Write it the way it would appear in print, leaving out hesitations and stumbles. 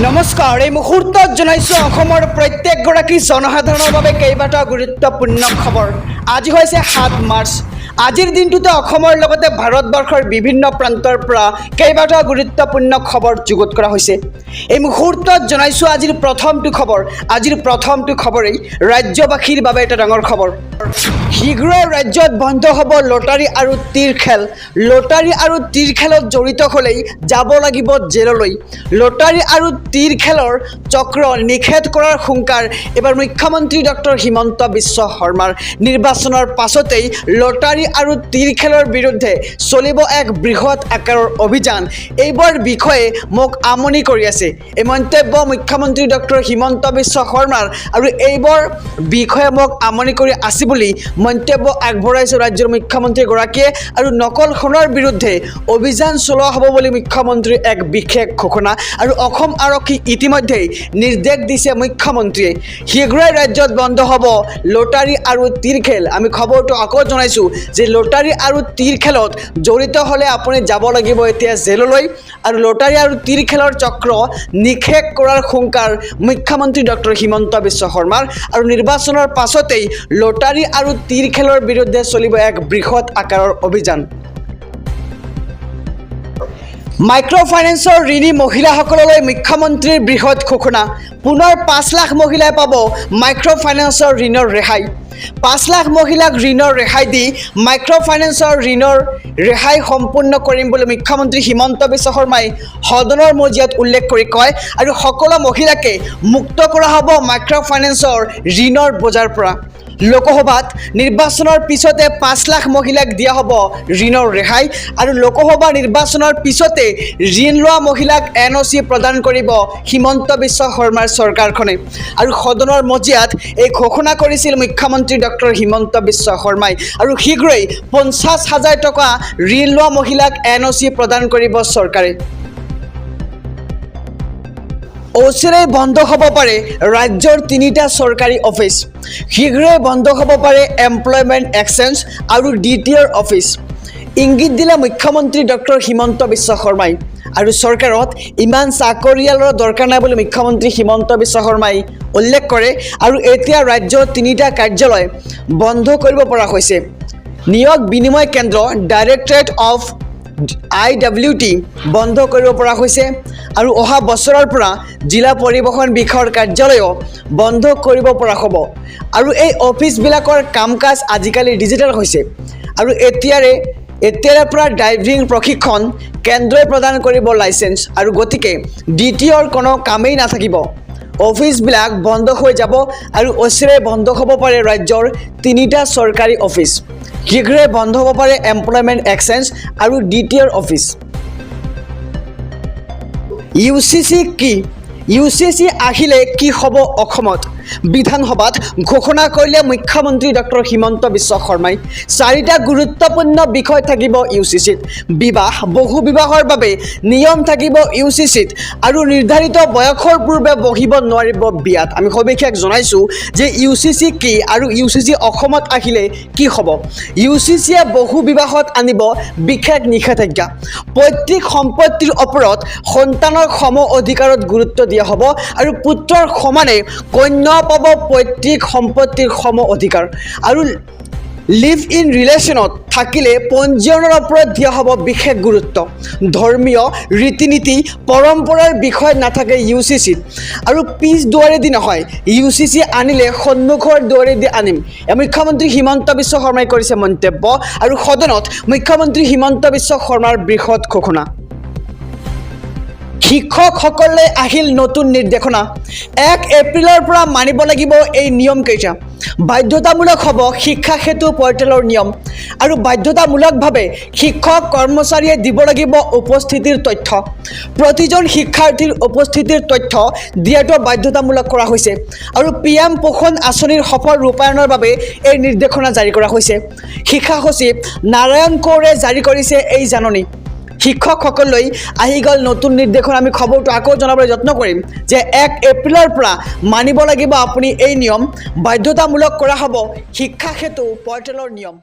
নমস্কাৰ এই মুহূৰ্তত জনাইছোঁ অসমৰ প্ৰত্যেকগৰাকী জনসাধাৰণৰ বাবে কেইবাটাও গুৰুত্বপূৰ্ণ খবৰ। আজি হৈছে ৭ মাৰ্চ। আজিৰ দিনটোতে অসমৰ লগতে ভাৰতবৰ্ষৰ বিভিন্ন প্ৰান্তৰ পৰা কেইবাটাও গুৰুত্বপূৰ্ণ খবৰ যুগুত কৰা হৈছে। এই মুহূৰ্তত জনাইছোঁ আজিৰ প্ৰথমটো খবৰেই ৰাজ্যবাসীৰ বাবে এটা ডাঙৰ খবৰ। শীঘ্ৰে ৰাজ্যত বন্ধ হ'ব লটাৰী আৰু তীৰ খেল। লটাৰী আৰু তীৰ খেলত জড়িত হ'লেই যাব লাগিব জেললৈ। লটাৰী আৰু তীৰ খেলৰ চক্ৰ নিষেধ কৰাৰ হুংকাৰ এবাৰ মুখ্যমন্ত্ৰী ডক্টৰ হিমন্ত বিশ্ব শৰ্মাৰ। নিৰ্বাচনৰ পাছতেই লটাৰী আৰু তীৰ খেলৰ বিৰুদ্ধে চলিব এক বৃহৎ আকাৰৰ অভিযান। এইবাৰ বিষয়ে মোক আমনি কৰি আছে। এই মন্তব্য মুখ্যমন্ত্ৰী ডক্টৰ হিমন্ত বিশ্ব শৰ্মাৰ আৰু এইবাৰ বিষয়ে মোক আমনি কৰি আছে বুলি মন্তব্য আগবঢ়াইছে ৰাজ্যৰ মুখ্যমন্ত্ৰীগৰাকীয়ে। আৰু নকল সোণৰ বিৰুদ্ধে অভিযান চলোৱা হ'ব বুলি মুখ্যমন্ত্ৰীৰ এক বিশেষ ঘোষণা। আৰু অসম আৰক্ষীক ইতিমধ্যেই নিৰ্দেশ দিছে মুখ্যমন্ত্ৰীয়ে। শীঘ্ৰে ৰাজ্যত বন্ধ হ'ব লটাৰী আৰু তীৰ খেল। আমি খবৰটো আকৌ জনাইছোঁ যে লটাৰী আৰু তীৰ খেলত জড়িত হ'লে আপুনি যাব লাগিব এতিয়া জেললৈ। আৰু লটাৰী আৰু তীৰ খেলৰ চক্ৰ নিষেধ কৰাৰ হুংকাৰ মুখ্যমন্ত্ৰী ডক্টৰ হিমন্ত বিশ্ব শৰ্মাৰ। আৰু নিৰ্বাচনৰ পাছতেই লটাৰী আৰু তীৰ খেলৰ বিৰুদ্ধে চলিব এক বৃহৎ আকাৰৰ অভিযান। মাইক্ৰ' ফাইনেন্সৰ ঋণী মহিলাসকললৈ মুখ্যমন্ত্ৰীৰ বৃহৎ ঘোষণা। পুনৰ ৫ লাখ মহিলাই পাব মাইক্ৰ' ফাইনেন্সৰ ঋণৰ ৰেহাই। ৫ লাখ মহিলাক ঋণৰ ৰেহাই দি মাইক্ৰ' ফাইনেন্সৰ ঋণৰ ৰেহাই সম্পূৰ্ণ কৰিম বুলি মুখ্যমন্ত্ৰী হিমন্ত বিশ্ব শৰ্মাই সদনৰ মজিয়াত উল্লেখ কৰি কয়। আৰু সকলো মহিলাকে মুক্ত কৰা হ'ব মাইক্ৰ' ফাইনেন্সৰ ঋণৰ বোজাৰ পৰা। লোকসভাত নিৰ্বাচনৰ পিছতে ৫ লাখ মহিলাক দিয়া হ'ব ঋণৰ ৰেহাই। আৰু লোকসভা নিৰ্বাচনৰ পিছতে ঋণ লোৱা মহিলাক NOC প্ৰদান কৰিব হিমন্ত বিশ্ব শৰ্মাৰ চৰকাৰখনে। আৰু সদনৰ মজিয়াত এই ঘোষণা কৰিছিল মুখ্যমন্ত্ৰী ডক্টৰ হিমন্ত বিশ্ব শৰ্মাই। আৰু শীঘ্ৰেই ৫০,০০০ টকা ঋণ লোৱা মহিলাক NOC প্ৰদান কৰিব চৰকাৰে। অচিৰে বন্ধ হ'ব পাৰে ৰাজ্যৰ ৩টা চৰকাৰী অফিচ। শীঘ্ৰে বন্ধ হ'ব পাৰে এমপ্লয়মেণ্ট এক্সচেঞ্জ আৰু DTR অফিচ। ইংগিত দিলে মুখ্যমন্ত্ৰী ডক্টৰ হিমন্ত বিশ্ব শৰ্মাই। আৰু চৰকাৰত ইমান চাকৰিয়ালৰ দৰকাৰ নাই বুলি মুখ্যমন্ত্ৰী হিমন্ত বিশ্ব শৰ্মাই উল্লেখ কৰে। আৰু এতিয়া ৰাজ্যৰ 3টা কাৰ্যালয় বন্ধ কৰিব পৰা হৈছে। নিয়োগ বিনিময় কেন্দ্ৰ ডাইৰেক্টৰেট অফ IWT বন্ধ কৰিব পৰা হৈছে। আৰু অহা বছৰৰ পৰা জিলা পৰিবহণ বিষয়ৰ কাৰ্যালয়ো বন্ধ কৰিব পৰা হ'ব। আৰু এই অফিচবিলাকৰ কাম কাজ আজিকালি ডিজিটেল হৈছে। আৰু এতিয়াৰে পৰা ড্ৰাইভিং প্ৰশিক্ষণ কেন্দ্ৰই প্ৰদান কৰিব লাইচেঞ্চ। আৰু গতিকে DTR কোনো কামেই নাথাকিব। অফিচবিলাক বন্ধ হৈ যাব। আৰু অচিৰে বন্ধ হ'ব পাৰে ৰাজ্যৰ 3টা চৰকাৰী অফিচ। শীঘ্ৰে বন্ধ হ'ব পাৰে এমপ্লয়মেণ্ট এক্সচেঞ্জ আৰু DTR অফিচ। UCC কি? UCC আহিলে কি হ'ব অসমত? বিধানসভাত ঘোষণা কৰিলে মুখ্যমন্ত্ৰী ডক্টৰ হিমন্ত বিশ্ব শৰ্মাই। 4টা গুৰুত্বপূৰ্ণ বিষয় থাকিব UCCত। বিবাহ, বহু বিবাহৰ বাবে নিয়ম থাকিব UCCত। আৰু নিৰ্ধাৰিত বয়সৰ পূৰ্বে বহিব নোৱাৰিব বিয়াত। আমি সবিশেষ জনাইছোঁ যে UCC কি আৰু UCC অসমত আহিলে কি হ'ব। UCCয়ে বহু বিবাহত আনিব বিশেষ নিষেধাজ্ঞা। পৈতৃক সম্পত্তিৰ ওপৰত সন্তানৰ সম অধিকাৰত গুৰুত্ব দিয়া হ'ব। আৰু পুত্ৰৰ সমানে কন্যা পাব পৈতৃক সম্পত্তিৰ সম অধিকাৰ। আৰু লিভ ইন ৰিলেশ্যনত থাকিলে পঞ্জীয়নৰ ওপৰত দিয়া হ'ব বিশেষ গুৰুত্ব। ধৰ্মীয় ৰীতি নীতি পৰম্পৰাৰ বিষয় নাথাকে UCCত। আৰু পিছ দুৱাৰেদি নহয়, UCC আনিলে সন্মুখৰ দুৱাৰেদি আনিম। মুখ্যমন্ত্ৰী হিমন্ত বিশ্ব শৰ্মাই কৰিছে মন্তব্য। আৰু সদনত মুখ্যমন্ত্ৰী হিমন্ত বিশ্ব শৰ্মাৰ বৃহৎ ঘোষণা। শিক্ষকসকলে আহিল নতুন নিৰ্দেশনা। 1 এপ্ৰিলৰ পৰা মানিব লাগিব এই নিয়ম কেইটা। বাধ্যতামূলক হ'ব শিক্ষা সেতু পৰ্টেলৰ নিয়ম। আৰু বাধ্যতামূলকভাৱে শিক্ষক কৰ্মচাৰীয়ে দিব লাগিব উপস্থিতিৰ তথ্য। প্ৰতিজন শিক্ষাৰ্থীৰ উপস্থিতিৰ তথ্য দিয়াটো বাধ্যতামূলক কৰা হৈছে। আৰু PM পোষণ আঁচনিৰ সফল ৰূপায়ণৰ বাবে এই নিৰ্দেশনা জাৰি কৰা হৈছে। শিক্ষা সচিব নাৰায়ণ কৌৰে জাৰি কৰিছে এই জাননী। শিক্ষকসকললৈ আহি গ'ল নতুন নিৰ্দেশনা। আমি খবৰটো আকৌ জনাবলৈ যত্ন কৰিম যে 1 এপ্ৰিলৰ পৰা মানিব লাগিব আপুনি এই নিয়ম। বাধ্যতামূলক কৰা হ'ব শিক্ষা সেতু পৰ্টেলৰ নিয়ম।